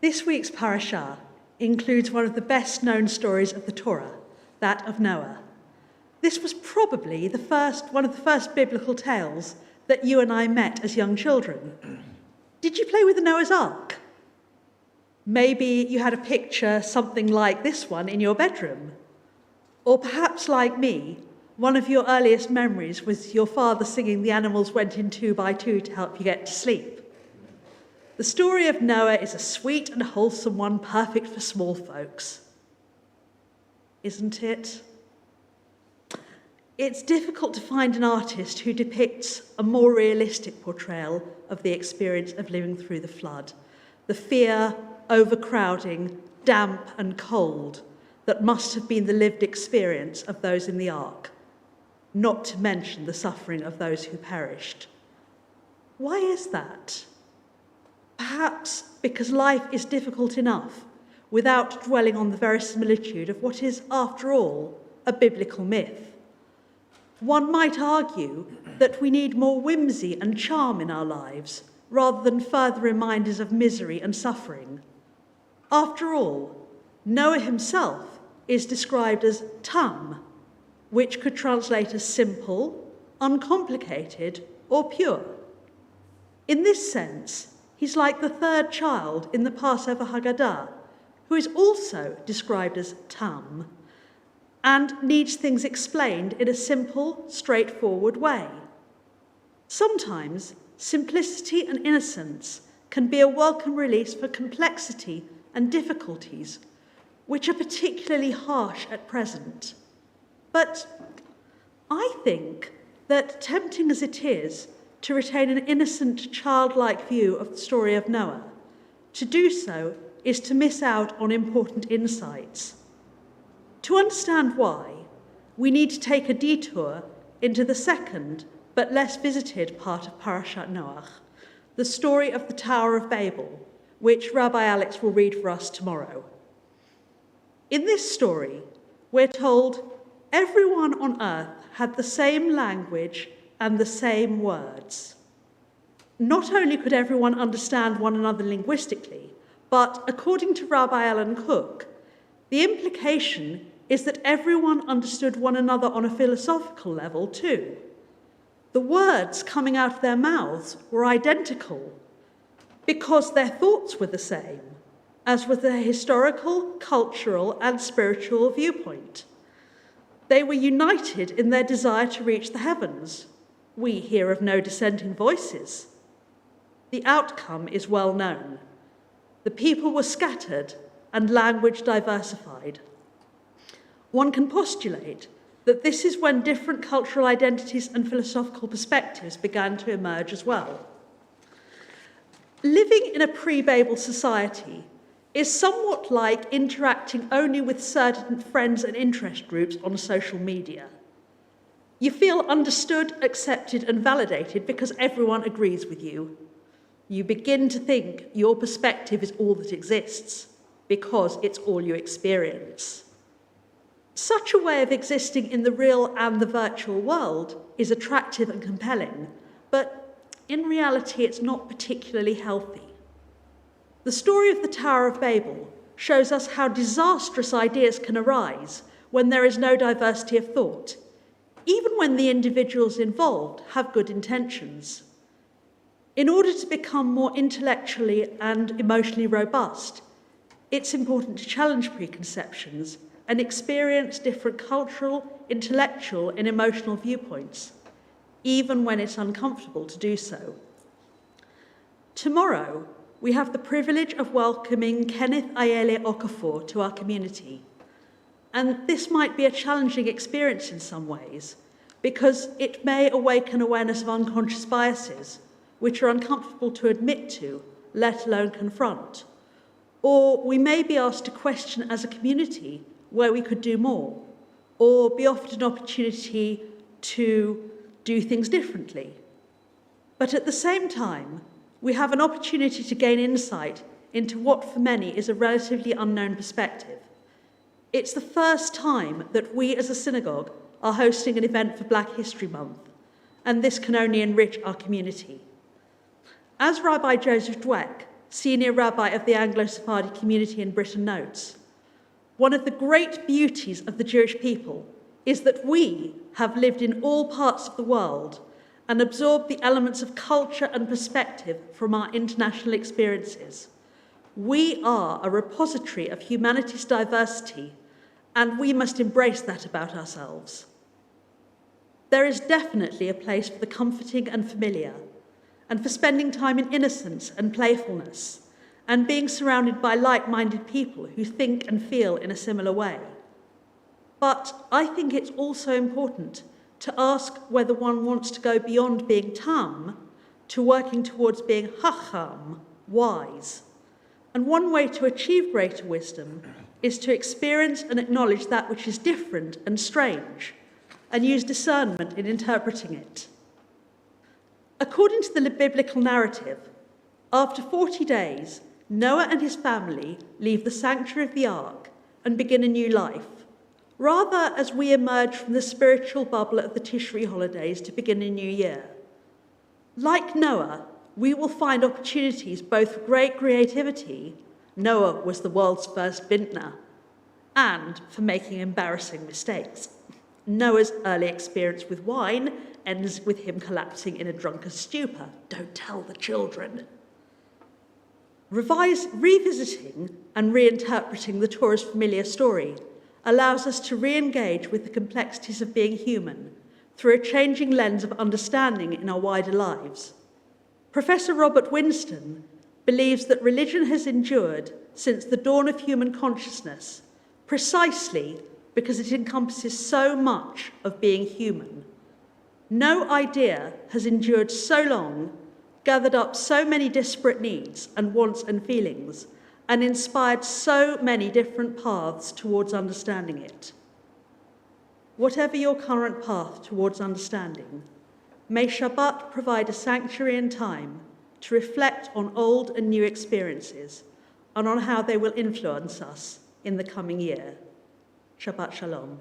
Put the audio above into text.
This week's Parashat includes one of the best-known stories of the Torah, that of Noah. This was probably one of the first biblical tales that you and I met as young children. Did you play with the Noah's Ark? Maybe you had a picture something like this one in your bedroom. Or perhaps, like me, one of your earliest memories was your father singing "The Animals Went in 2 by 2 to help you get to sleep. The story of Noah is a sweet and wholesome one, perfect for small folks. Isn't it? It's difficult to find an artist who depicts a more realistic portrayal of the experience of living through the flood, the fear, overcrowding, damp and cold that must have been the lived experience of those in the ark, not to mention the suffering of those who perished. Why is that? Perhaps because life is difficult enough without dwelling on the verisimilitude of what is, after all, a biblical myth. One might argue that we need more whimsy and charm in our lives rather than further reminders of misery and suffering. After all, Noah himself is described as tam, which could translate as simple, uncomplicated, or pure. In this sense, he's like the third child in the Passover Haggadah, who is also described as tam, and needs things explained in a simple, straightforward way. Sometimes simplicity and innocence can be a welcome release for complexity and difficulties, which are particularly harsh at present. But I think that, tempting as it is to retain an innocent, childlike view of the story of Noah, to do so is to miss out on important insights. To understand why, we need to take a detour into the second but less visited part of Parashat Noach, the story of the Tower of Babel, which Rabbi Alex will read for us tomorrow. In this story, we're told everyone on earth had the same language and the same words. Not only could everyone understand one another linguistically, but according to Rabbi Alan Cook, the implication is that everyone understood one another on a philosophical level too. The words coming out of their mouths were identical because their thoughts were the same, as was their historical, cultural, and spiritual viewpoint. They were united in their desire to reach the heavens. We hear of no dissenting voices. The outcome is well known. The people were scattered and language diversified. One can postulate that this is when different cultural identities and philosophical perspectives began to emerge as well. Living in a pre-Babel society is somewhat like interacting only with certain friends and interest groups on social media. You feel understood, accepted, and validated because everyone agrees with you. You begin to think your perspective is all that exists because it's all you experience. Such a way of existing in the real and the virtual world is attractive and compelling, but in reality it's not particularly healthy. The story of the Tower of Babel shows us how disastrous ideas can arise when there is no diversity of thought, even when the individuals involved have good intentions. In order to become more intellectually and emotionally robust, it's important to challenge preconceptions and experience different cultural, intellectual, and emotional viewpoints, even when it's uncomfortable to do so. Tomorrow, we have the privilege of welcoming Kenneth Ayele Okafor to our community. And this might be a challenging experience in some ways, because it may awaken awareness of unconscious biases, which are uncomfortable to admit to, let alone confront. Or we may be asked to question as a community where we could do more, or be offered an opportunity to do things differently. But at the same time, we have an opportunity to gain insight into what for many is a relatively unknown perspective. It's the first time that we as a synagogue are hosting an event for Black History Month, and this can only enrich our community. As Rabbi Joseph Dweck senior rabbi of the Anglo-Sephardi community in Britain, notes, one of the great beauties of the Jewish people is that we have lived in all parts of the world and absorbed the elements of culture and perspective from our international experiences. We are a repository of humanity's diversity, and we must embrace that about ourselves. There is definitely a place for the comforting and familiar, and for spending time in innocence and playfulness, and being surrounded by like-minded people who think and feel in a similar way. But I think it's also important to ask whether one wants to go beyond being tam to working towards being hacham, wise. And one way to achieve greater wisdom is to experience and acknowledge that which is different and strange, and use discernment in interpreting it. According to the biblical narrative, after 40 days, Noah and his family leave the sanctuary of the ark and begin a new life, rather as we emerge from the spiritual bubble of the Tishri holidays to begin a new year. Like Noah, we will find opportunities both for great creativity — Noah was the world's first vintner — and for making embarrassing mistakes. Noah's early experience with wine ends with him collapsing in a drunken stupor. Don't tell the children. Revisiting and reinterpreting the Torah's familiar story allows us to re-engage with the complexities of being human through a changing lens of understanding in our wider lives. Professor Robert Winston believes that religion has endured since the dawn of human consciousness, precisely because it encompasses so much of being human. No idea has endured so long, gathered up so many disparate needs and wants and feelings, and inspired so many different paths towards understanding it. Whatever your current path towards understanding, may Shabbat provide a sanctuary and time to reflect on old and new experiences and on how they will influence us in the coming year. Shabbat Shalom.